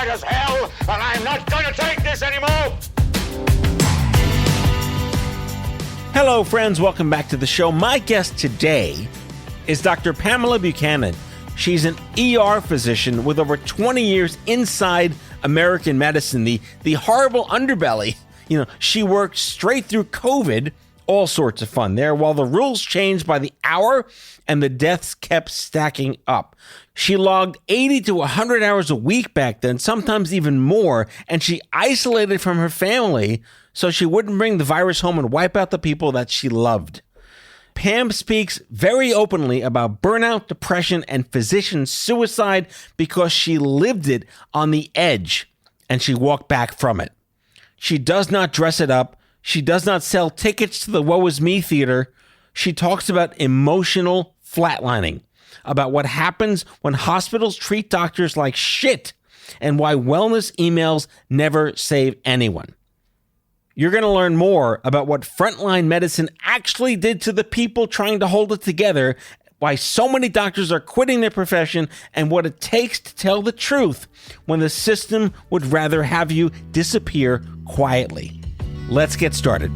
tired as hell, and I'm not going to take this anymore. Hello, friends. Welcome back to the show. My guest today is Dr. Pamela Buchanan. She's an ER physician with over 20 years inside American medicine, the horrible underbelly. You know, she worked straight through COVID, all sorts of fun there, while the rules changed by the hour and the deaths kept stacking up. She logged 80 to 100 hours a week back then, sometimes even more, and she isolated from her family so she wouldn't bring the virus home and wipe out the people that she loved. Pam speaks very openly about burnout, depression, and physician suicide because she lived it on the edge and she walked back from it. She does not dress it up. She does not sell tickets to the Woe Is Me theater. She talks about emotional flatlining, about what happens when hospitals treat doctors like shit, and why wellness emails never save anyone. You're going to learn more about what frontline medicine actually did to the people trying to hold it together, why so many doctors are quitting their profession, and what it takes to tell the truth when the system would rather have you disappear quietly. Let's get started.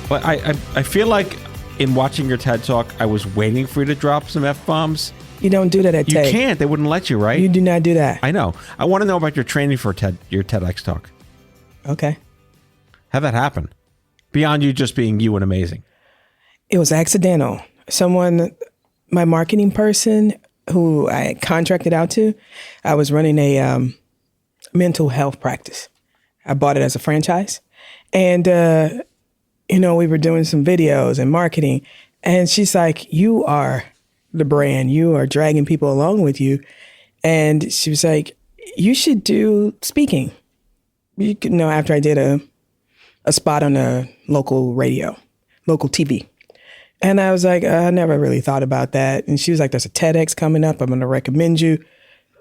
But I feel like in watching your TED Talk, I was waiting for you to drop some F-bombs. You don't do that at TED. You can't. They wouldn't let you, right? You do not do that. I know. I want to know about your training for your TEDx talk. Okay. How'd that happen? Beyond you just being you and amazing. It was accidental. My marketing person who I contracted out to, I was running a mental health practice. I bought it as a franchise. And, we were doing some videos and marketing. And she's like, you are the brand. You are dragging people along with you. And she was like, you should do speaking. After I did a spot on a local radio, local TV. And I was like, I never really thought about that. And she was like, there's a TEDx coming up. I'm going to recommend you.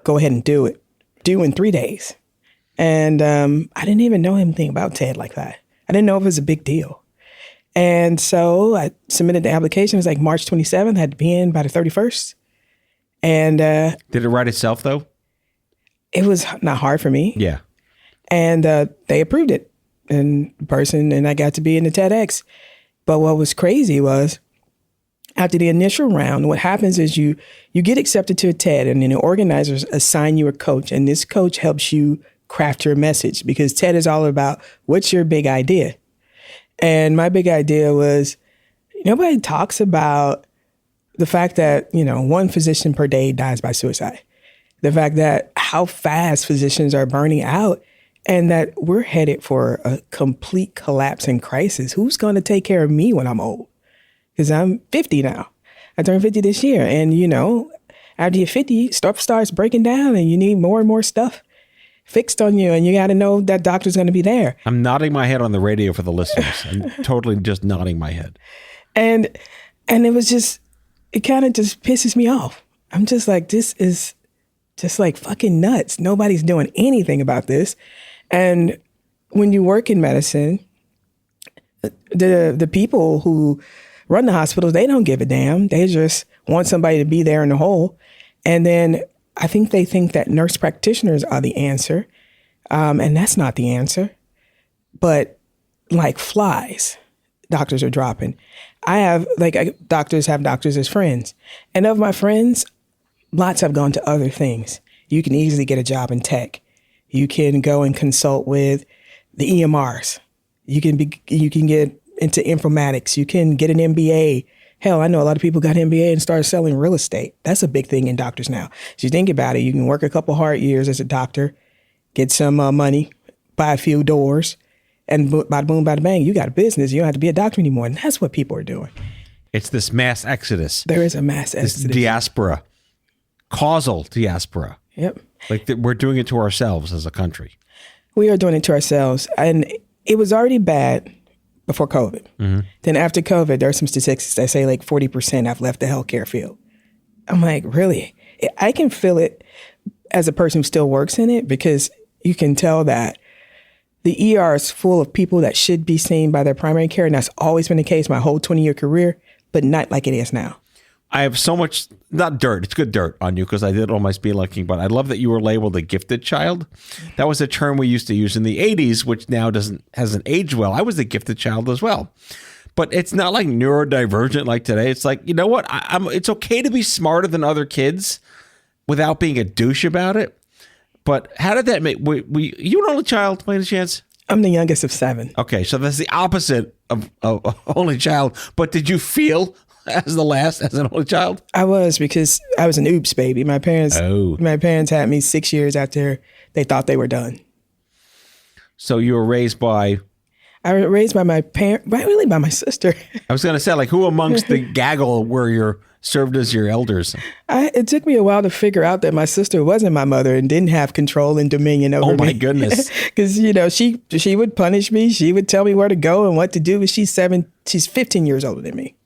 Go ahead and do it. Do in 3 days. And I didn't even know anything about TED like that. I didn't know if it was a big deal. And so I submitted the application. It was like March 27th. I had to be in by the 31st. And did it write itself, though? It was not hard for me. Yeah. And they approved it in person, and I got to be in the TEDx. But what was crazy was, after the initial round, what happens is you get accepted to a TED, and then the organizers assign you a coach, and this coach helps you craft your message, because TED is all about what's your big idea. And my big idea was, nobody talks about the fact that, one physician per day dies by suicide. The fact that how fast physicians are burning out, and that we're headed for a complete collapse and crisis. Who's going to take care of me when I'm old? Because I'm 50 now. I turned 50 this year. And, after you're 50, stuff starts breaking down and you need more and more stuff fixed on you. And you got to know that doctor's going to be there. I'm nodding my head on the radio for the listeners. I'm totally just nodding my head. And it was just, it kind of just pisses me off. I'm just like, this is just like fucking nuts. Nobody's doing anything about this. And when you work in medicine, the people who run the hospitals, they don't give a damn. They just want somebody to be there in the hole. And then I think they think that nurse practitioners are the answer. And that's not the answer. But like flies, doctors are dropping. Doctors have doctors as friends. And of my friends, lots have gone to other things. You can easily get a job in tech. You can go and consult with the EMRs. You can get into informatics. You can get an MBA. Hell, I know a lot of people got an MBA and started selling real estate. That's a big thing in doctors now. So you think about it, you can work a couple hard years as a doctor, get some money, buy a few doors, and bada boom, bada bang, you got a business. You don't have to be a doctor anymore. And that's what people are doing. It's this mass exodus. There is a mass exodus. This diaspora, causal diaspora. Yep. We're doing it to ourselves as a country. We are doing it to ourselves. And it was already bad before COVID. Mm-hmm. Then after COVID, there are some statistics that say like 40% have left the healthcare field. I'm like, really? I can feel it as a person who still works in it, because you can tell that the ER is full of people that should be seen by their primary care. And that's always been the case my whole 20-year career. but not like it is now. I have so much, not dirt, it's good dirt on you because I did all my spelunking, but I love that you were labeled a gifted child. That was a term we used to use in the 80s, which now hasn't aged well. I was a gifted child as well. But it's not like neurodivergent like today. It's like, you know what? It's okay to be smarter than other kids without being a douche about it. But how did that make, you an only child by any chance? I'm the youngest of 7. Okay, so that's the opposite of only child. But did you feel as an only child? I was, because I was an oops baby. My parents had me 6 years after they thought they were done. So you were raised by? I was raised by my parent, really by my sister. I was going to say, like, who amongst the gaggle were you served as your elders? It took me a while to figure out that my sister wasn't my mother and didn't have control and dominion over me. Oh my goodness! Because she would punish me. She would tell me where to go and what to do. But she's 15 years older than me.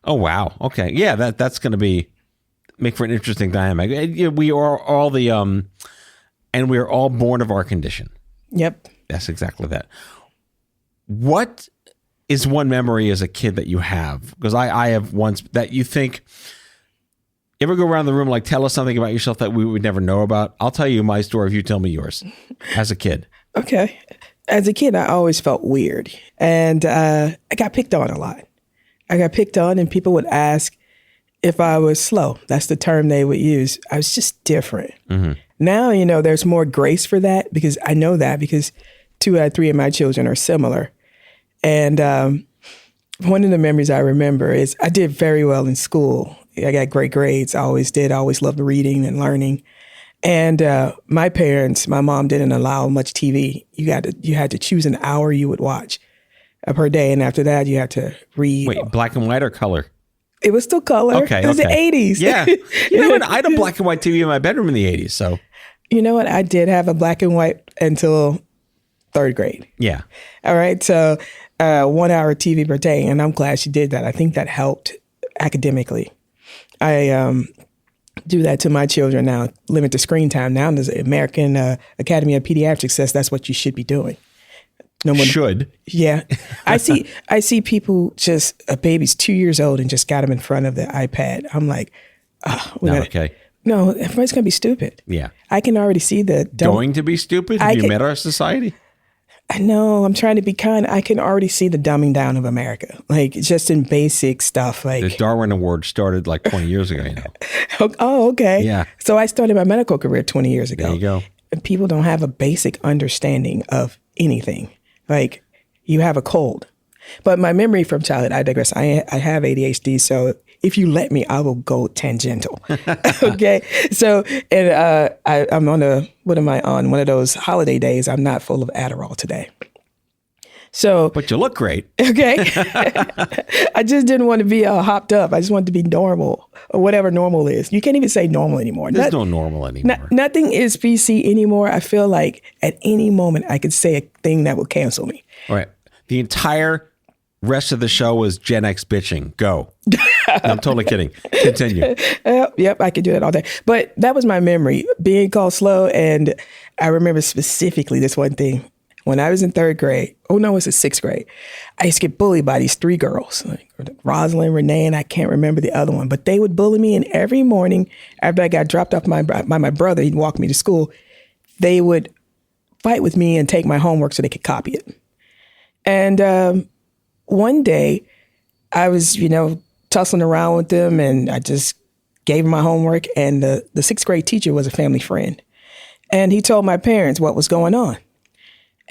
Oh wow! Okay, yeah, that's going to make for an interesting dynamic. We are all and we are all born of our condition. Yep, that's exactly that. What is one memory as a kid that you have? Because I have ones that you think. You ever go around the room like, tell us something about yourself that we would never know about? I'll tell you my story if you tell me yours. As a kid. Okay. As a kid, I always felt weird, and I got picked on a lot. I got picked on, and people would ask if I was slow. That's the term they would use. I was just different. Mm-hmm. Now, there's more grace for that because I know that because 2 out of 3 of my children are similar. And one of the memories I remember is I did very well in school. I got great grades. I always did. I always loved reading and learning. And my mom didn't allow much TV. You had to choose an hour you would watch per day. And after that, you had to read. Wait, black and white or color? It was still color. Okay. It was the 80s. Yeah. I had a black and white TV in my bedroom in the 80s. So, you know what? I did have a black and white until 3rd grade. Yeah. All right. So 1 hour TV per day. And I'm glad she did that. I think that helped academically. I do that to my children now, limit the screen time. Now there's the American Academy of Pediatrics says that's what you should be doing. No one should. Yeah. I see people just, a baby's 2 years old and just got him in front of the iPad. I'm like, okay. No, everybody's going to be stupid. Yeah. I can already see going to be stupid? Have you met our society? I know. I'm trying to be kind. I can already see the dumbing down of America, like just in basic stuff. Like the Darwin Award started like 20 years ago, Oh, okay. Yeah. So I started my medical career 20 years ago. There you go. And people don't have a basic understanding of anything. Like you have a cold. But my memory from childhood, I digress. I have ADHD, so if you let me, I will go tangential. Okay. So, and I'm on what am I on? One of those holiday days. I'm not full of Adderall today. So, but you look great. Okay. I just didn't want to be hopped up. I just wanted to be normal or whatever normal is. You can't even say normal anymore. There's no normal anymore. Nothing is PC anymore. I feel like at any moment I could say a thing that will cancel me. All right. The entire rest of the show was Gen X bitching. Go. No, I'm totally kidding. Continue. Yep, I could do that all day. But that was my memory, being called slow. And I remember specifically this one thing. When I was in 3rd grade, it was in 6th grade, I used to get bullied by these 3 girls, like Rosalind, Renee, and I can't remember the other one. But they would bully me, and every morning after I got dropped off by my brother, he'd walk me to school, they would fight with me and take my homework so they could copy it. And one day, I was, tussling around with them, and I just gave them my homework, and the 6th grade teacher was a family friend. And he told my parents what was going on.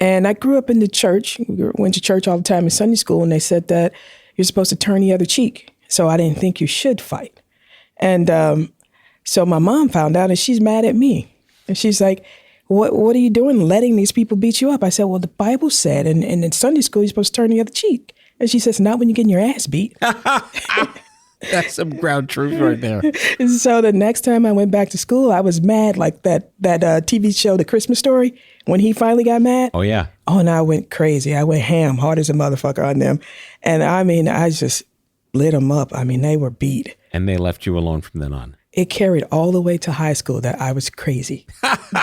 And I grew up in the church. We went to church all the time in Sunday school, and they said that you're supposed to turn the other cheek. So I didn't think you should fight. And so my mom found out, and she's mad at me. And she's like, what are you doing letting these people beat you up? I said, well, the Bible said, and in Sunday school, you're supposed to turn the other cheek. And she says, not when you're getting your ass beat. That's some ground truth right there. So the next time I went back to school, I was mad like that TV show, The Christmas Story, when he finally got mad. Oh, yeah. Oh, and I went crazy. I went ham, hard as a motherfucker on them. And I just lit them up. They were beat. And they left you alone from then on. it carried all the way to high school that I was crazy.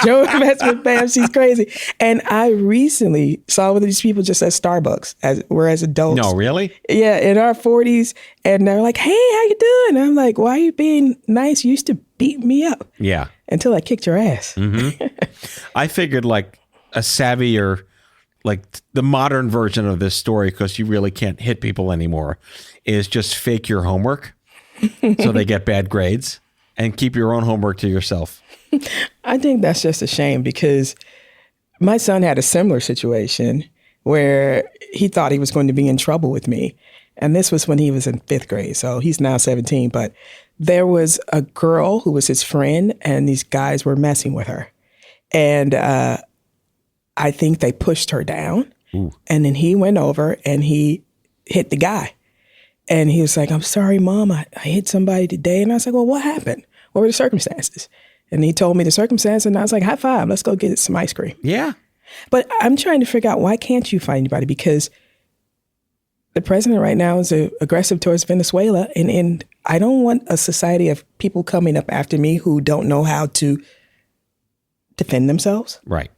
Joe investment fam, she's crazy. And I recently saw one of these people just at Starbucks we're as adults. No, really? Yeah, in our 40s. And they're like, hey, how you doing? And I'm like, why are you being nice? You used to beat me up. Yeah. Until I kicked your ass. Mm-hmm. I figured like a savvier, like the modern version of this story, because you really can't hit people anymore, is just fake your homework so they get bad grades and keep your own homework to yourself. I think that's just a shame because my son had a similar situation where he thought he was going to be in trouble with me. And this was when he was in 5th grade. So he's now 17. But there was a girl who was his friend and these guys were messing with her. And I think they pushed her down. Ooh. And then he went over and he hit the guy. And he was like, I'm sorry, Mom, I hit somebody today. And I was like, well, what happened? What were the circumstances? And he told me the circumstances. And I was like, high five, let's go get some ice cream. Yeah. But I'm trying to figure out, why can't you find anybody? Because the president right now is aggressive towards Venezuela. And I don't want a society of people coming up after me who don't know how to defend themselves. Right.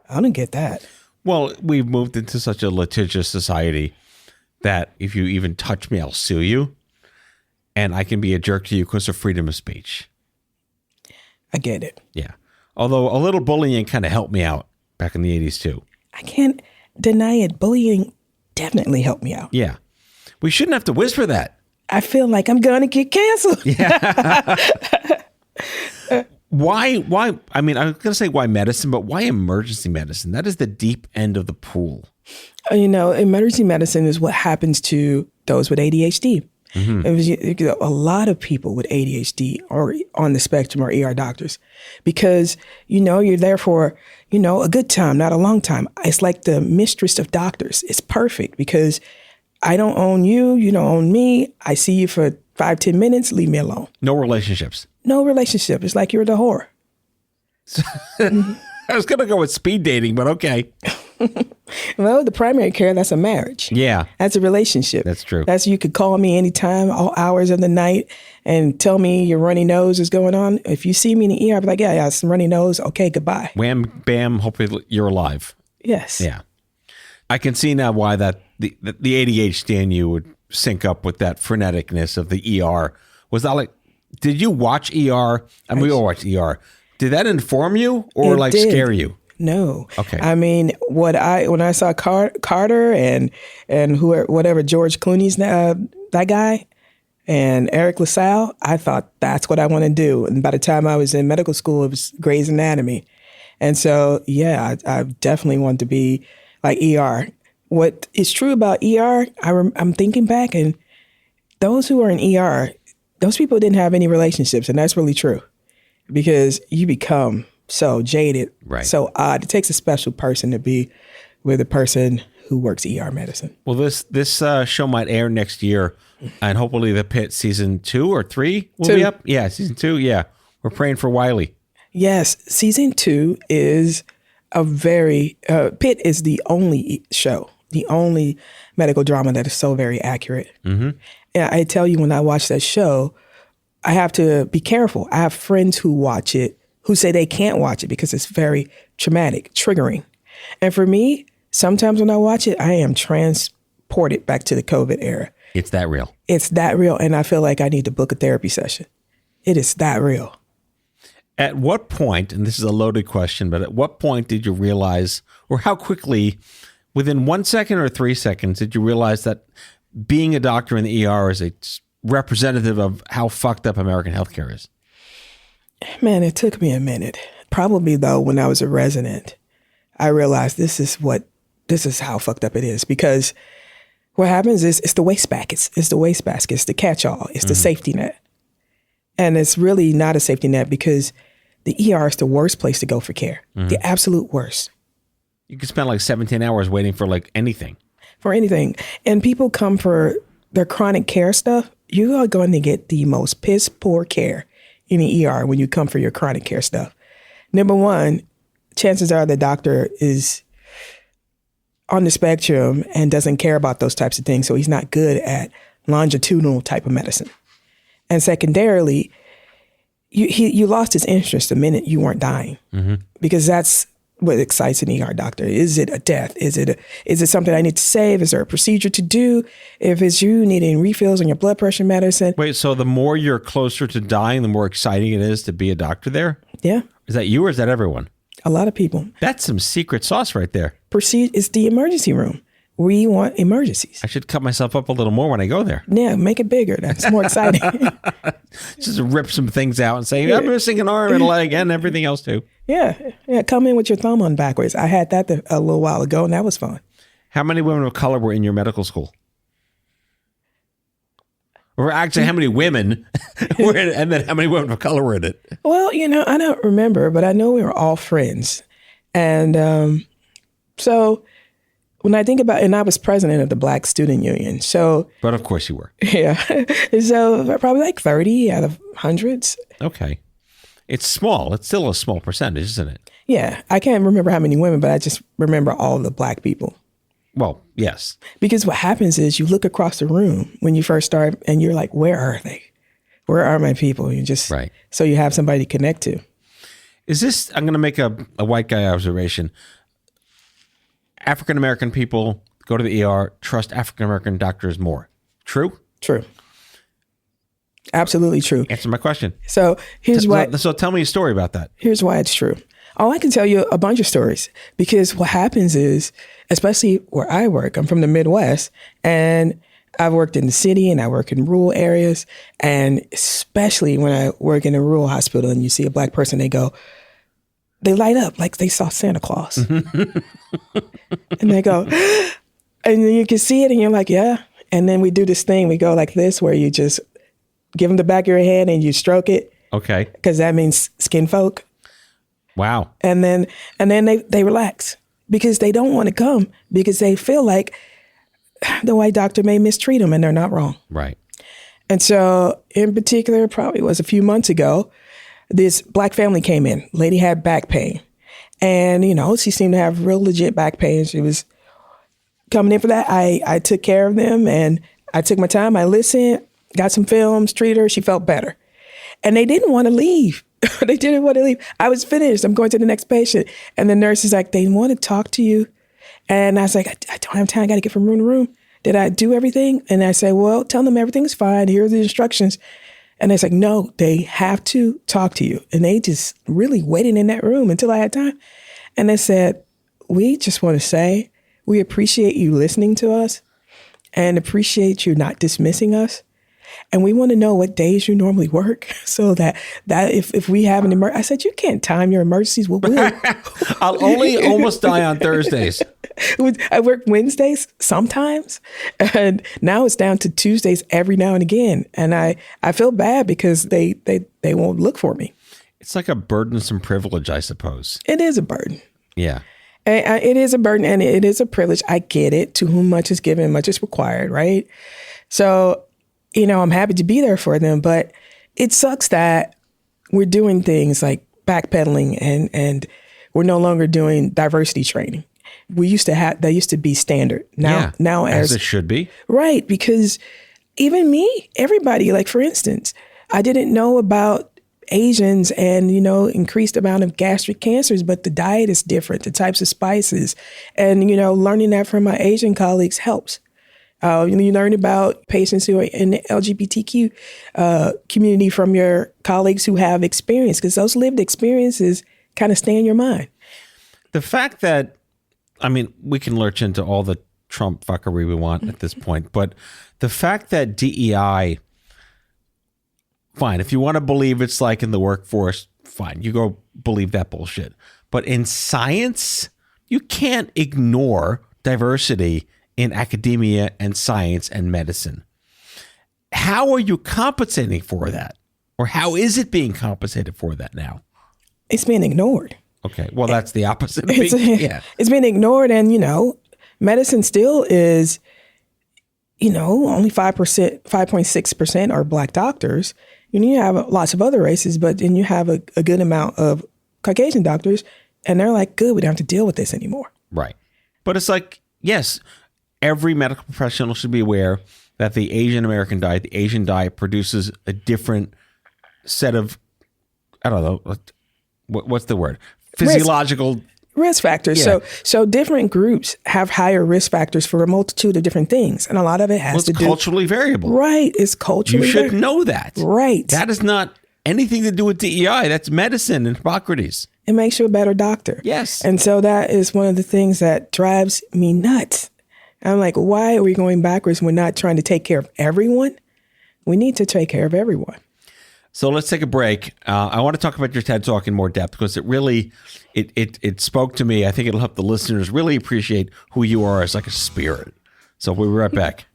I don't get that. Well, we've moved into such a litigious society that if you even touch me, I'll sue you. And I can be a jerk to you because of freedom of speech. I get it. Yeah. Although a little bullying kind of helped me out back in the 80s too. I can't deny it. Bullying definitely helped me out. Yeah. We shouldn't have to whisper that. I feel like I'm going to get canceled. Yeah. Why? I mean, I was going to say why medicine, but why emergency medicine? That is the deep end of the pool. You know, emergency medicine is what happens to those with ADHD. Mm-hmm. A lot of people with ADHD are on the spectrum are ER doctors because, you know, you're there for, you know, a good time, not a long time. It's like the mistress of doctors. It's perfect because I don't own you. You don't own me. I see you for 5-10 minutes. Leave me alone. No relationships. No relationship. It's like you're the whore. I was going to go with speed dating, but okay. Well, the primary care, that's a marriage. Yeah. That's a relationship. That's true. That's you could call me anytime, all hours of the night, and tell me your runny nose is going on. If you see me in the ER, I'll be like, yeah, it's a runny nose. Okay, goodbye. Wham, bam, hopefully you're alive. Yes. Yeah. I can see now why that the ADHD in you would sync up with that freneticness of the ER. Was that like, did you watch ER? I mean, we all watch ER. Did that inform you or like scare you? No. Okay. I mean, when I saw Carter and whatever George Clooney's that guy and Eric LaSalle, I thought that's what I want to do. And by the time I was in medical school, it was Grey's Anatomy, and so yeah, I definitely want to be like ER. What is true about ER? I'm thinking back, and those who are in ER, those people didn't have any relationships, and that's really true because you become so jaded, right? So odd. It takes a special person to be with a person who works ER medicine. Well, this show might air next year, and hopefully the Pit season 2 or 3 will be up. Yeah, season 2. Yeah, we're praying for Wiley. Yes, season 2 is a very Pit is the only show, the only medical drama that is so very accurate. Mm-hmm. And I tell you, when I watch that show, I have to be careful. I have friends who watch it who say they can't watch it because it's very traumatic, triggering. And for me, sometimes when I watch it, I am transported back to the COVID era. It's that real. It's that real. And I feel like I need to book a therapy session. It is that real. At what point, and this is a loaded question, but at what point did you realize, or how quickly, within 1 second or 3 seconds, did you realize that being a doctor in the ER is a representative of how fucked up American healthcare is? Man, it took me a minute. Probably, though, when I was a resident, I realized this is how fucked up it is. Because what happens is it's the wastebasket. It's the wastebasket. It's the catch-all. It's the safety net. And it's really not a safety net because the ER is the worst place to go for care. Mm-hmm. The absolute worst. You can spend like 17 hours waiting for like anything. For anything. And people come for their chronic care stuff. You are going to get the most piss poor care in the ER when you come for your chronic care stuff. Number one, chances are the doctor is on the spectrum and doesn't care about those types of things. So he's not good at longitudinal type of medicine. And secondarily, you lost his interest the minute you weren't dying, because that's what excites an ER doctor. Is it a death? Is it something I need to save? Is there a procedure to do? If it's you needing refills on your blood pressure medicine. Wait, so the more you're closer to dying, the more exciting it is to be a doctor there? Yeah. Is that you or is that everyone? A lot of people. That's some secret sauce right there. It's the emergency room. We want emergencies. I should cut myself up a little more when I go there. Yeah, make it bigger. That's more exciting. Just rip some things out and say, I'm missing an arm and a leg and everything else too. Yeah. Come in with your thumb on backwards. I had that a little while ago, and that was fun. How many women of color were in your medical school? Or actually, how many women were in it, and then how many women of color were in it? Well, I don't remember, but I know we were all friends. And so when I think about, and I was president of the Black Student Union. So, but of course you were. Yeah. So probably like 30 out of hundreds. Okay. It's small. It's still a small percentage, isn't it? Yeah. I can't remember how many women, but I just remember all the Black people. Well, yes. Because what happens is you look across the room when you first start and you're like, where are they? Where are my people? You just, right. So you have somebody to connect to. Is this, I'm going to make a white guy observation. African-American people go to the ER, trust African-American doctors more. True? True. Absolutely true. Answer my question. So here's why. So tell me a story about that. Here's why it's true. Oh, I can tell you a bunch of stories, because what happens is, especially where I work, I'm from the Midwest, and I've worked in the city and I work in rural areas. And especially when I work in a rural hospital and you see a Black person, they light up like they saw Santa Claus. And they go, and you can see it and you're like, yeah. And then we do this thing, we go like this, where you just give them the back of your hand and you stroke it. Okay. Because that means skin folk. Wow. And then they relax, because they don't want to come, because they feel like the white doctor may mistreat them, and they're not wrong. Right. And so in particular, probably was a few months ago, this Black family came in. Lady had back pain. And, she seemed to have real legit back pain. She was coming in for that. I took care of them, and I took my time. I listened, got some films, treated her. She felt better. And they didn't want to leave. They didn't want to leave. I was finished. I'm going to the next patient. And the nurse is like, they want to talk to you. And I was like, I don't have time. I got to get from room to room. Did I do everything? And I say, well, tell them everything's fine. Here are the instructions. And it's like, no, they have to talk to you. And they just really waited in that room until I had time. And they said, we just want to say, we appreciate you listening to us and appreciate you not dismissing us. And we want to know what days you normally work, so that if we have an emergency, I said, you can't time your emergencies. Well, I'll only almost die on Thursdays. I work Wednesdays sometimes, and now it's down to Tuesdays every now and again. And I feel bad because they won't look for me. It's like a burdensome privilege, I suppose. It is a burden. Yeah. It is a burden, and it is a privilege. I get it. To whom much is given, much is required, right? So, I'm happy to be there for them, but it sucks that we're doing things like backpedaling and we're no longer doing diversity training. That used to be standard. Now as it should be. Right. Because even me, everybody, like for instance, I didn't know about Asians and, increased amount of gastric cancers, but the diet is different, the types of spices. And, learning that from my Asian colleagues helps. You learn about patients who are in the LGBTQ community from your colleagues who have experience, because those lived experiences kind of stay in your mind. The fact that, we can lurch into all the Trump fuckery we want at this point, but the fact that DEI, fine, if you want to believe it's like in the workforce, fine, you go believe that bullshit. But in science, you can't ignore diversity in academia and science and medicine. How are you compensating for that? Or how is it being compensated for that now? It's being ignored. Okay. Well, that's the opposite. It's been ignored. And, medicine still is, only 5.6% are Black doctors. You have lots of other races, but then you have a good amount of Caucasian doctors, and they're like, good, we don't have to deal with this anymore. Right. But it's like, yes, every medical professional should be aware that the Asian American diet, the Asian diet, produces a different set of I don't know, what's the word? Physiological risk factors. Yeah. So different groups have higher risk factors for a multitude of different things. And a lot of it has to do. culturally variable. Right. It's culturally You should know that. Right. That is not anything to do with DEI. That's medicine and Hippocrates. It makes you a better doctor. Yes. And so that is one of the things that drives me nuts. I'm like, why are we going backwards? We're not trying to take care of everyone. We need to take care of everyone. So let's take a break. I want to talk about your TED Talk in more depth because it really, it spoke to me. I think it'll help the listeners really appreciate who you are as like a spirit. So we'll be right back.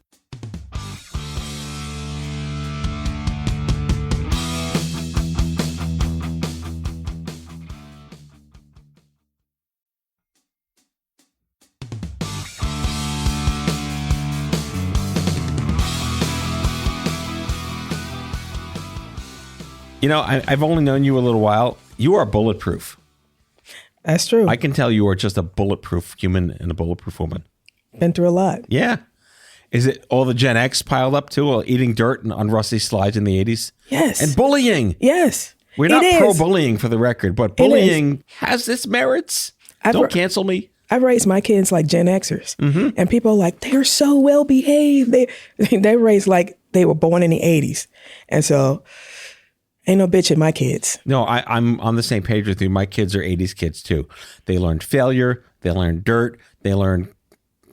You know, I've only known you a little while. You are bulletproof. That's true. I can tell you are just a bulletproof human and a bulletproof woman. Been through a lot. Yeah. Is it all the Gen X piled up too? Or eating dirt on rusty slides in the 80s? Yes. And bullying. Yes. We're not pro-bullying for the record, but bullying has its merits. Don't cancel me. I raised my kids like Gen Xers. Mm-hmm. And people are like, they're so well behaved. They're raised like they were born in the 80s. And so ain't no bitch in my kids. No, I'm on the same page with you. My kids are 80s kids too. They learned failure. They learned dirt. They learned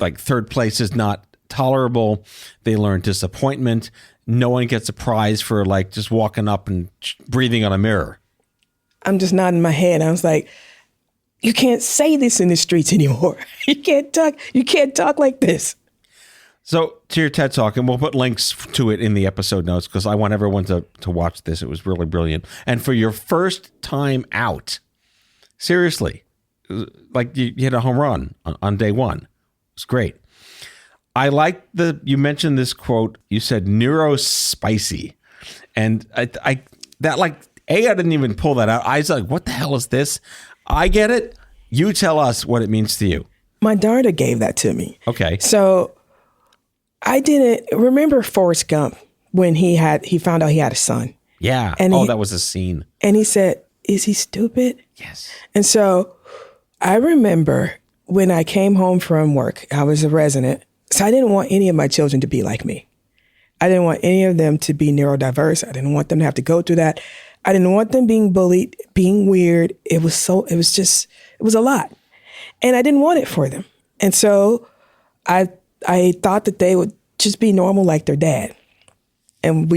like third place is not tolerable. They learned disappointment. No one gets a prize for like just walking up and breathing on a mirror. I'm just nodding my head. I was like, you can't say this in the streets anymore. You can't talk like this. So to your TED Talk, and we'll put links to it in the episode notes because I want everyone to watch this. It was really brilliant. And for your first time out, seriously, like you hit a home run on day one. It's great. I like you mentioned this quote. You said Neuro spicy. And I didn't even pull that out. I was like, what the hell is this? I get it. You tell us what it means to you. My daughter gave that to me. Okay. So I didn't remember Forrest Gump when he found out he had a son. Yeah. And that was a scene. And he said, is he stupid? Yes. And so I remember when I came home from work, I was a resident. So I didn't want any of my children to be like me. I didn't want any of them to be neurodiverse. I didn't want them to have to go through that. I didn't want them being bullied, being weird. It was a lot. And I didn't want it for them. And so I thought that they would just be normal like their dad. And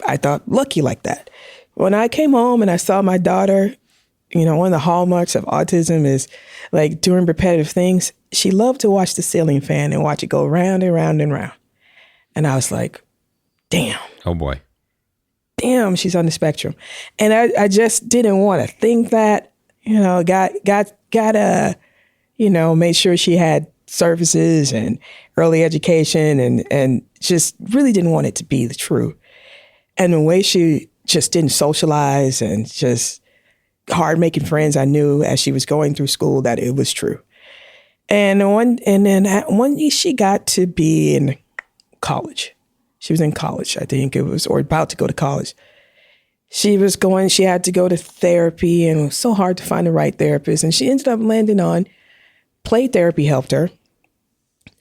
I thought, lucky like that. When I came home and I saw my daughter, one of the hallmarks of autism is like doing repetitive things. She loved to watch the ceiling fan and watch it go round and round and round. And I was like, damn. Oh boy. Damn, she's on the spectrum. And I just didn't want to think that, made sure she had services and early education and just really didn't want it to be the truth. And the way she just didn't socialize and just hard making friends, I knew as she was going through school that it was true. And when she got to be in college, she was in college, I think it was, or about to go to college. She had to go to therapy and it was so hard to find the right therapist. And she ended up landing on play therapy helped her.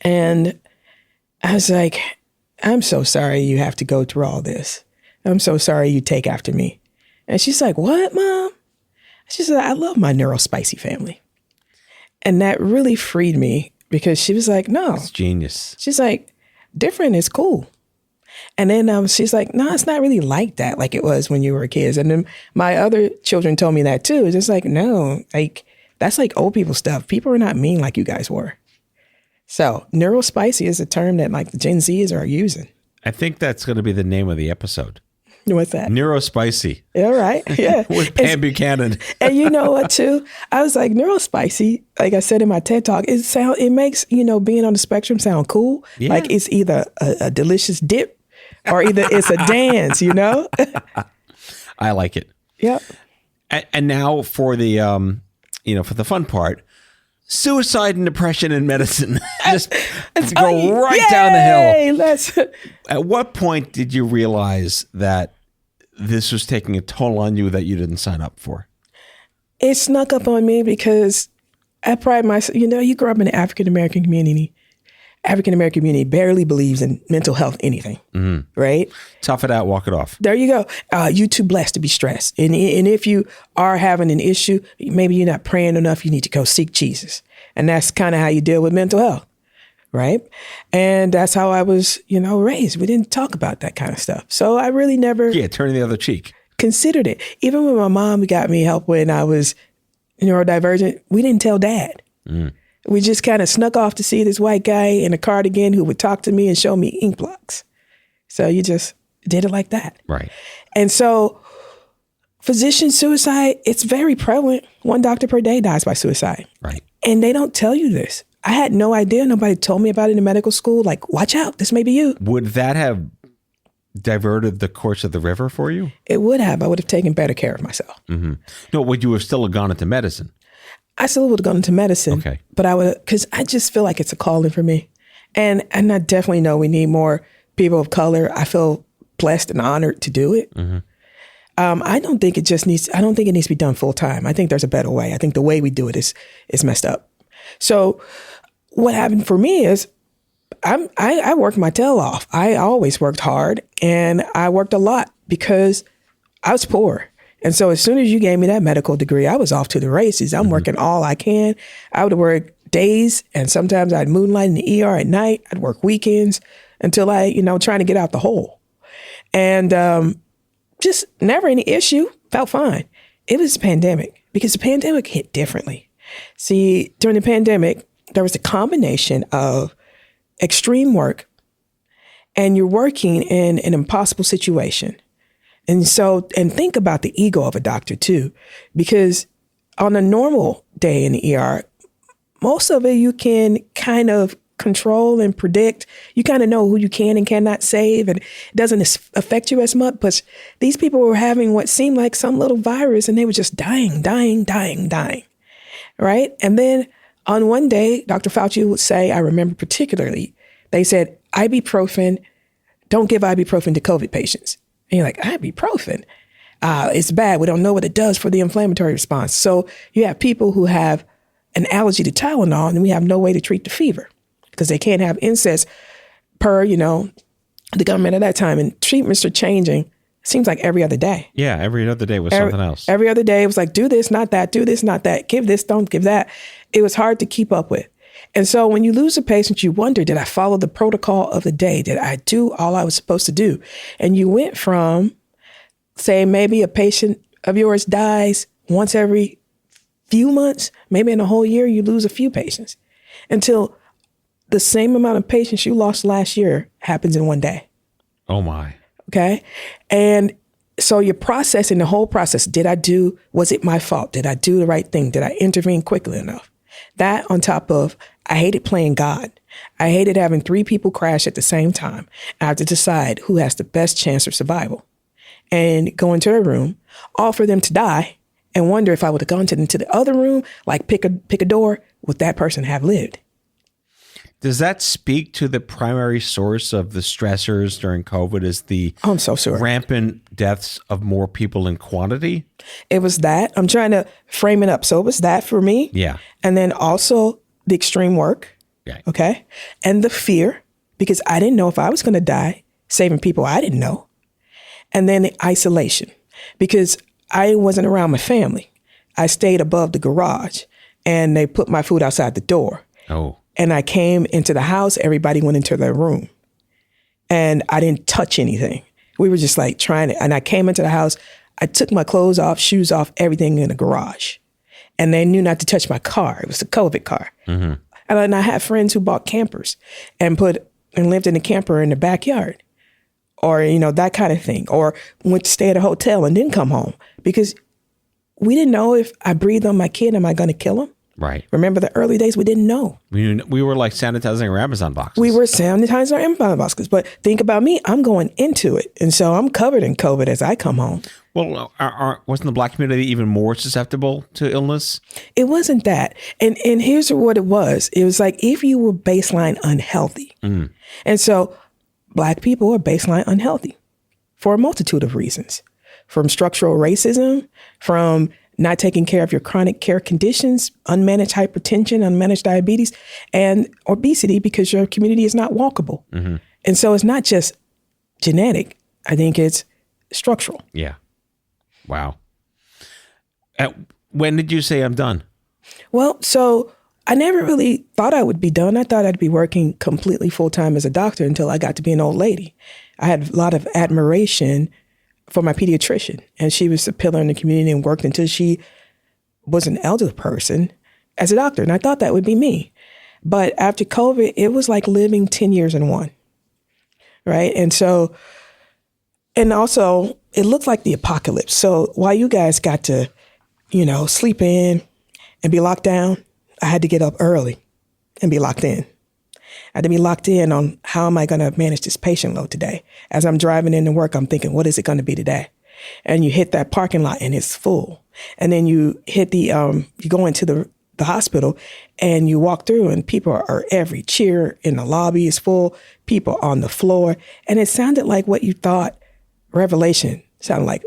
And I was like, I'm so sorry you have to go through all this. I'm so sorry you take after me. And she's like, what, Mom? She said, I love my neurospicy family. And that really freed me because she was like, no. It's genius. She's like, different is cool. And then she's like, no, it's not really like that like it was when you were kids. And then my other children told me that too. It's just like, no, like that's like old people stuff. People are not mean like you guys were. So neurospicy is a term that like the Gen Zs are using. I think that's going to be the name of the episode. What's that? Neurospicy. All right. Yeah. With Pam Buchanan. And you know what, too? I was like, neurospicy, like I said in my TED Talk, it makes, being on the spectrum sound cool. Yeah. Like it's either a delicious dip or either it's a dance, I like it. Yep. And now for the, for the fun part, suicide and depression in medicine. Just go right down the hill. At what point did you realize that this was taking a toll on you that you didn't sign up for? It snuck up on me because I pride myself, you grow up in the African-American community. African-American community barely believes in mental health anything, right? Tough it out, walk it off. There you go. You too blessed to be stressed. And if you are having an issue, maybe you're not praying enough, you need to go seek Jesus. And that's kind of how you deal with mental health, right? And that's how I was, raised. We didn't talk about that kind of stuff. So I really never... Yeah, turning the other cheek. Considered it. Even when my mom got me help when I was neurodivergent, we didn't tell Dad. We just kind of snuck off to see this white guy in a cardigan who would talk to me and show me ink blots. So you just did it like that. Right. And so physician suicide, it's very prevalent. 1 doctor per day dies by suicide. Right. And they don't tell you this. I had no idea. Nobody told me about it in medical school. Like, watch out, this may be you. Would that have diverted the course of the river for you? It would have. I would have taken better care of myself. No, would you have still gone into medicine? I still would have gone into medicine, Okay. But I would, because I just feel like it's a calling for me. And I definitely know we need more people of color. I feel blessed and honored to do it. I don't think it needs to be done full time. I think there's a better way. I think the way we do it is messed up. So what happened for me is I worked my tail off. I always worked hard and I worked a lot because I was poor. And so as soon as you gave me that medical degree, I was off to the races. I'm working all I can. I would work days and sometimes I'd moonlight in the ER at night. I'd work weekends until trying to get out the hole. And just never any issue, felt fine. It was the pandemic because the pandemic hit differently. See, during the pandemic, there was a combination of extreme work and you're working in an impossible situation. And think about the ego of a doctor too, because on a normal day in the ER, most of it you can kind of control and predict. You kind of know who you can and cannot save, and it doesn't affect you as much. But these people were having what seemed like some little virus, and they were just dying, right? And then on one day, Dr. Fauci would say, I remember particularly, they said, ibuprofen, don't give ibuprofen to COVID patients. And you're like, ibuprofen? It's bad. We don't know what it does for the inflammatory response. So you have people who have an allergy to Tylenol, and we have no way to treat the fever because they can't have incest per, the government at that time. And treatments are changing. It seems like every other day. Yeah, every other day was something else. Every other day it was like, do this, not that, do this, not that, give this, don't give that. It was hard to keep up with. And so when you lose a patient, you wonder, did I follow the protocol of the day? Did I do all I was supposed to do? And you went from, say, maybe a patient of yours dies once every few months, maybe in a whole year, you lose a few patients until the same amount of patients you lost last year happens in one day. Oh my. Okay. And so you're processing the whole process. Was it my fault? Did I do the right thing? Did I intervene quickly enough? That on top of, I hated playing God. I hated having 3 people crash at the same time. I have to decide who has the best chance of survival and go into a room, offer them to die, and wonder if I would have gone into the other room, like pick a door, would that person have lived? Does that speak to the primary source of the stressors during COVID is the I'm so sure. rampant deaths of more people in quantity? It was that. I'm trying to frame it up. So it was that for me. Yeah. And then also the extreme work. Yeah. Okay. And the fear, because I didn't know if I was going to die, saving people I didn't know. And then the isolation, because I wasn't around my family. I stayed above the garage and they put my food outside the door. Oh. And I came into the house, everybody went into their room and I didn't touch anything. We were just like and I came into the house, I took my clothes off, shoes off, everything in the garage. And they knew not to touch my car. It was a COVID car. Mm-hmm. And I had friends who bought campers and lived in a camper in the backyard or, that kind of thing. Or went to stay at a hotel and didn't come home because we didn't know if I breathed on my kid, am I going to kill him? Right. Remember the early days? We didn't know. We were like sanitizing our Amazon boxes. We were sanitizing our Amazon boxes. But think about me. I'm going into it. And so I'm covered in COVID as I come home. Well, wasn't the Black community even more susceptible to illness? It wasn't that. And here's what it was. It was like if you were baseline unhealthy. Mm. And so Black people are baseline unhealthy for a multitude of reasons. from structural racism, from not taking care of your chronic care conditions, unmanaged hypertension, unmanaged diabetes, and obesity because your community is not walkable. Mm-hmm. And so it's not just genetic. I think it's structural. Yeah. Wow. When did you say I'm done? Well, so I never really thought I would be done. I thought I'd be working completely full-time as a doctor until I got to be an old lady. I had a lot of admiration for my pediatrician, and she was a pillar in the community and worked until she was an elder person as a doctor. And I thought that would be me. But after COVID, it was like living 10 years in one, right? And so, and also it looked like the apocalypse. So while you guys got to, sleep in and be locked down, I had to get up early and be locked in. I had to be locked in on how am I going to manage this patient load today? As I'm driving into work, I'm thinking, what is it going to be today? And you hit that parking lot and it's full. And then you hit you go into the hospital and you walk through and people are every chair in the lobby is full, people on the floor. And it sounded like what you thought Revelation sounded like,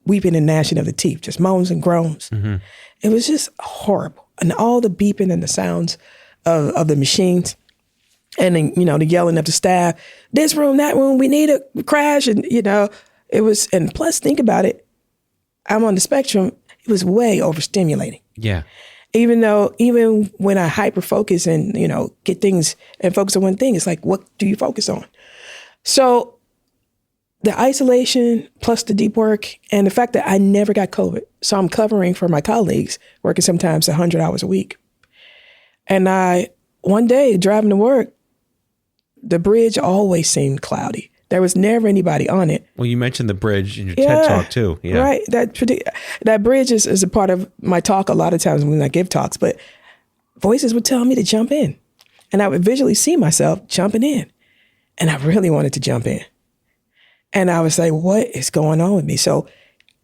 weeping and gnashing of the teeth, just moans and groans. Mm-hmm. It was just horrible. And all the beeping and the sounds of the machines. And then, the yelling of the staff, this room, that room, we need a crash. And, it was, and plus think about it, I'm on the spectrum, it was way overstimulating. Yeah. Even when I hyper focus and, get things and focus on one thing, it's like, what do you focus on? So the isolation plus the deep work and the fact that I never got COVID. So I'm covering for my colleagues, working sometimes 100 hours a week. And one day driving to work, the bridge always seemed cloudy. There was never anybody on it. Well, you mentioned the bridge in your TED Talk too. Yeah. Right. That bridge is a part of my talk a lot of times when I give talks, but voices would tell me to jump in. And I would visually see myself jumping in. And I really wanted to jump in. And I was like, what is going on with me? So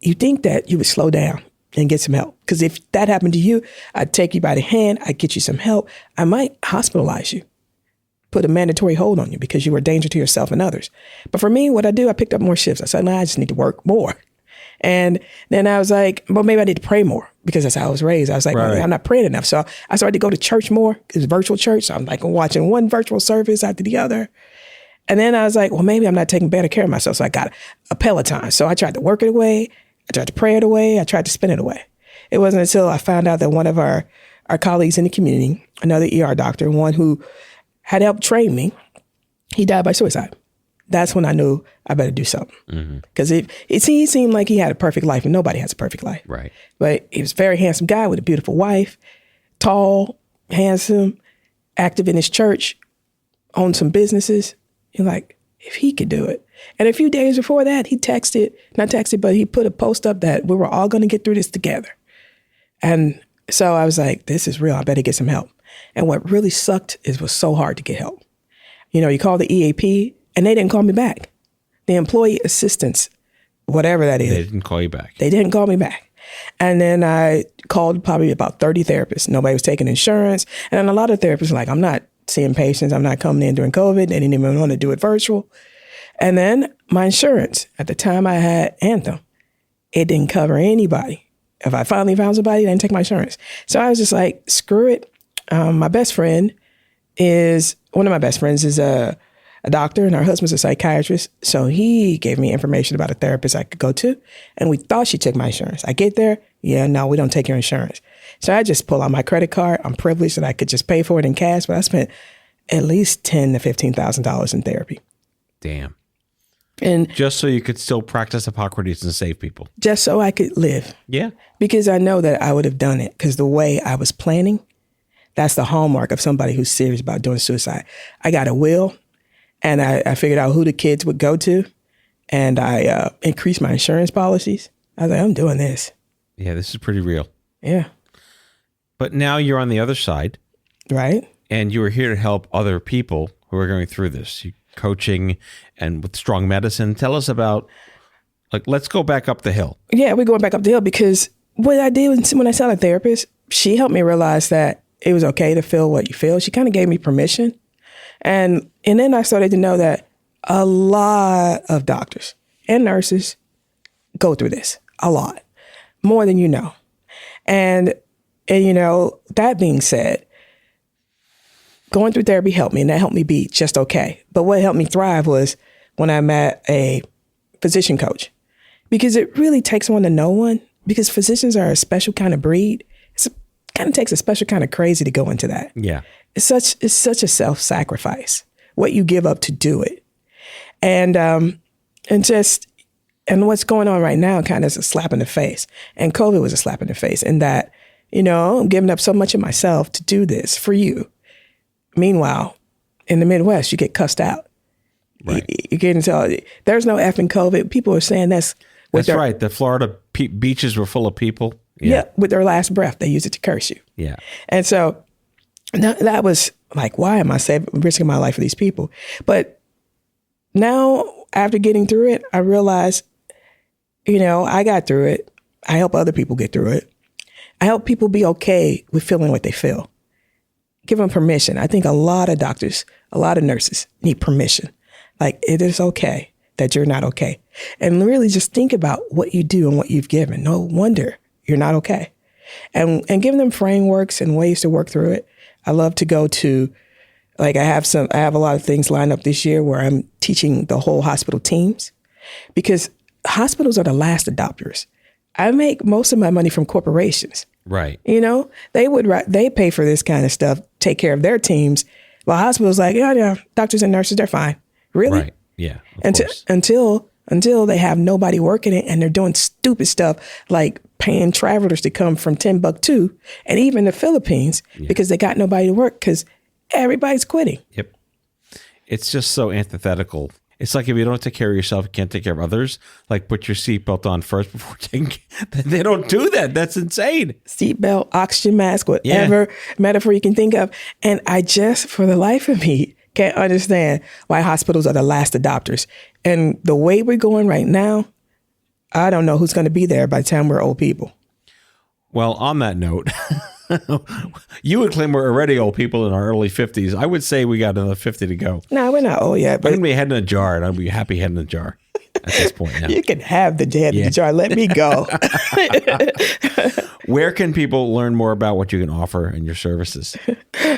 you think that you would slow down and get some help. Because if that happened to you, I'd take you by the hand, I'd get you some help. I might hospitalize you, put a mandatory hold on you because you were a danger to yourself and others. But for me, what I do, I picked up more shifts. I said, no, I just need to work more. And then I was like, well, maybe I need to pray more because that's how I was raised. I was like, right. well, I'm not praying enough. So I started to go to church more. It was virtual church. So I'm like watching one virtual service after the other. And then I was like, well, maybe I'm not taking better care of myself. So I got a Peloton. So I tried to work it away. I tried to pray it away. I tried to spin it away. It wasn't until I found out that one of our colleagues in the community, another ER doctor, one who had helped train me, he died by suicide. That's when I knew I better do something. Because he seemed like he had a perfect life, and nobody has a perfect life. Right. But he was a very handsome guy with a beautiful wife, tall, handsome, active in his church, owned some businesses. You're like, if he could do it. And a few days before that, he but he put a post up that we were all going to get through this together. And so I was like, this is real. I better get some help. And what really sucked it was so hard to get help. You call the EAP and they didn't call me back. The employee assistance, whatever that is. They didn't call you back. They didn't call me back. And then I called probably about 30 therapists. Nobody was taking insurance. And a lot of therapists were like, I'm not seeing patients. I'm not coming in during COVID. They didn't even want to do it virtual. And then my insurance, at the time I had Anthem, it didn't cover anybody. If I finally found somebody, they didn't take my insurance. So I was just like, screw it. One of my best friends is a doctor and her husband's a psychiatrist. So he gave me information about a therapist I could go to. And we thought she took my insurance. I get there. Yeah, no, we don't take your insurance. So I just pull out my credit card. I'm privileged that I could just pay for it in cash, but I spent at least $10,000 to $15,000 in therapy. Damn. And just so you could still practice Hippocrates and save people. Just so I could live. Yeah. Because I know that I would have done it because the way I was planning, that's the hallmark of somebody who's serious about doing suicide. I got a will and I figured out who the kids would go to and I increased my insurance policies. I was like, I'm doing this. Yeah, this is pretty real. Yeah. But now you're on the other side. Right. And you are here to help other people who are going through this. You coaching and with strong medicine. Tell us about, let's go back up the hill. Yeah, we're going back up the hill because what I did when I saw a therapist, she helped me realize that it was okay to feel what you feel. She kind of gave me permission. And then I started to know that a lot of doctors and nurses go through this a lot, more than you know. And that being said, going through therapy helped me, and that helped me be just okay. But what helped me thrive was when I met a physician coach, because it really takes one to know one, because physicians are a special kind of breed. It kind of takes a special kind of crazy to go into that. Yeah. It's such a self-sacrifice, what you give up to do it. And what's going on right now kind of is a slap in the face. And COVID was a slap in the face in that, I'm giving up so much of myself to do this for you. Meanwhile, in the Midwest, you get cussed out. Right. You get into there's no effing COVID. People are saying that's right. The Florida beaches were full of people. Yeah, with their last breath, they use it to curse you. Yeah. And so that was like, why am I risking my life for these people? But now, after getting through it, I realized, I got through it. I help other people get through it. I help people be okay with feeling what they feel. Give them permission. I think a lot of doctors, a lot of nurses need permission. Like, it is okay that you're not okay. And really just think about what you do and what you've given. No wonder you're not okay. And giving them frameworks and ways to work through it. I love to go to, I have a lot of things lined up this year where I'm teaching the whole hospital teams, because hospitals are the last adopters. I make most of my money from corporations. Right. They pay for this kind of stuff, take care of their teams. While hospitals yeah, doctors and nurses, they're fine. Really? Right. Yeah. Until they have nobody working it, and they're doing stupid stuff like paying travelers to come from Timbuktu and even the Philippines because they got nobody to work because everybody's quitting. Yep. It's just so antithetical. It's like if you don't take care of yourself, you can't take care of others. Like, put your seatbelt on first before taking. They don't do that. That's insane. Seatbelt, oxygen mask, whatever metaphor you can think of. And I just, for the life of me, can't understand why hospitals are the last adopters. And the way we're going right now, I don't know who's going to be there by the time we're old people. Well, on that note, you would claim we're already old people in our early 50s. I would say we got another 50 to go. No, we're not old yet. But I'm going to be head in a jar, and I'll be happy head in a jar at this point now. You can have the head in the jar. Let me go. Where can people learn more about what you can offer and your services?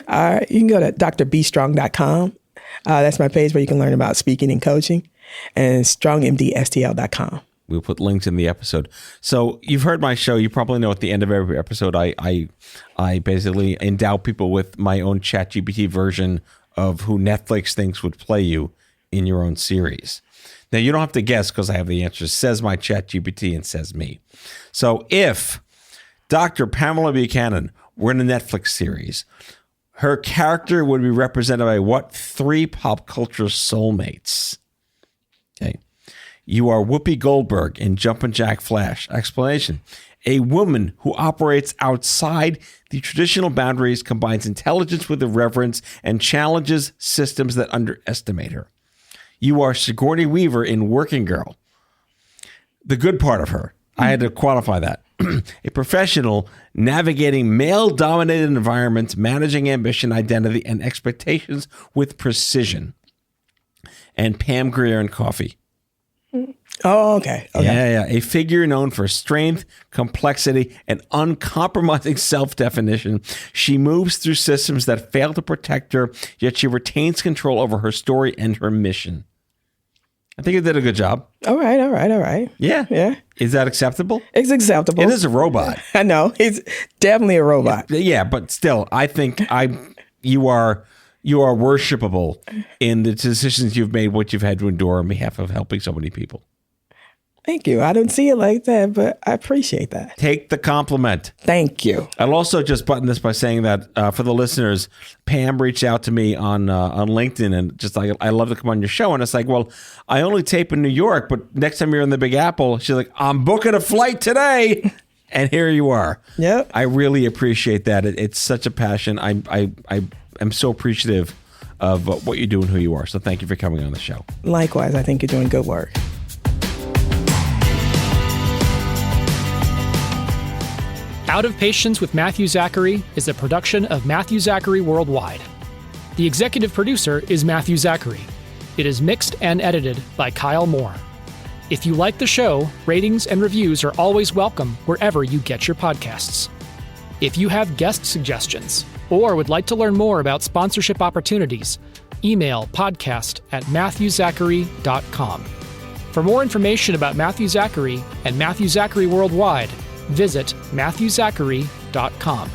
All right. You can go to drbstrong.com. That's my page where you can learn about speaking and coaching, and strongmdstl.com. We'll put links in the episode. So you've heard my show. You probably know at the end of every episode, I basically endow people with my own ChatGPT version of who Netflix thinks would play you in your own series. Now, you don't have to guess because I have the answers. Says my ChatGPT and says me. So if Dr. Pamela Buchanan were in a Netflix series, her character would be represented by what 3 pop culture soulmates? Okay. You are Whoopi Goldberg in Jumpin' Jack Flash. Explanation. A woman who operates outside the traditional boundaries, combines intelligence with irreverence, and challenges systems that underestimate her. You are Sigourney Weaver in Working Girl. The good part of her. I had to qualify that. A professional navigating male-dominated environments, managing ambition, identity, and expectations with precision. And Pam Grier in Coffee. Oh, okay. Yeah. A figure known for strength, complexity, and uncompromising self-definition. She moves through systems that fail to protect her, yet she retains control over her story and her mission. I think it did a good job. All right. Yeah. Is that acceptable? It's acceptable. It is a robot. I know. It's definitely a robot. Yeah, but still, I think you are worshipable in the decisions you've made, what you've had to endure on behalf of helping so many people. Thank you. I don't see it like that, but I appreciate that. Take the compliment. Thank you. I'll also just button this by saying that for the listeners, Pam reached out to me on LinkedIn and just like, I love to come on your show. And it's like, well, I only tape in New York, but next time you're in the Big Apple, she's like, I'm booking a flight today. And here you are. Yep. I really appreciate that. It's such a passion. I am so appreciative of what you do and who you are. So thank you for coming on the show. Likewise, I think you're doing good work. Out of Patience with Matthew Zachary is a production of Matthew Zachary Worldwide. The executive producer is Matthew Zachary. It is mixed and edited by Kyle Moore. If you like the show, ratings and reviews are always welcome wherever you get your podcasts. If you have guest suggestions or would like to learn more about sponsorship opportunities, email podcast@matthewzachary.com. For more information about Matthew Zachary and Matthew Zachary Worldwide, visit matthewzachary.com.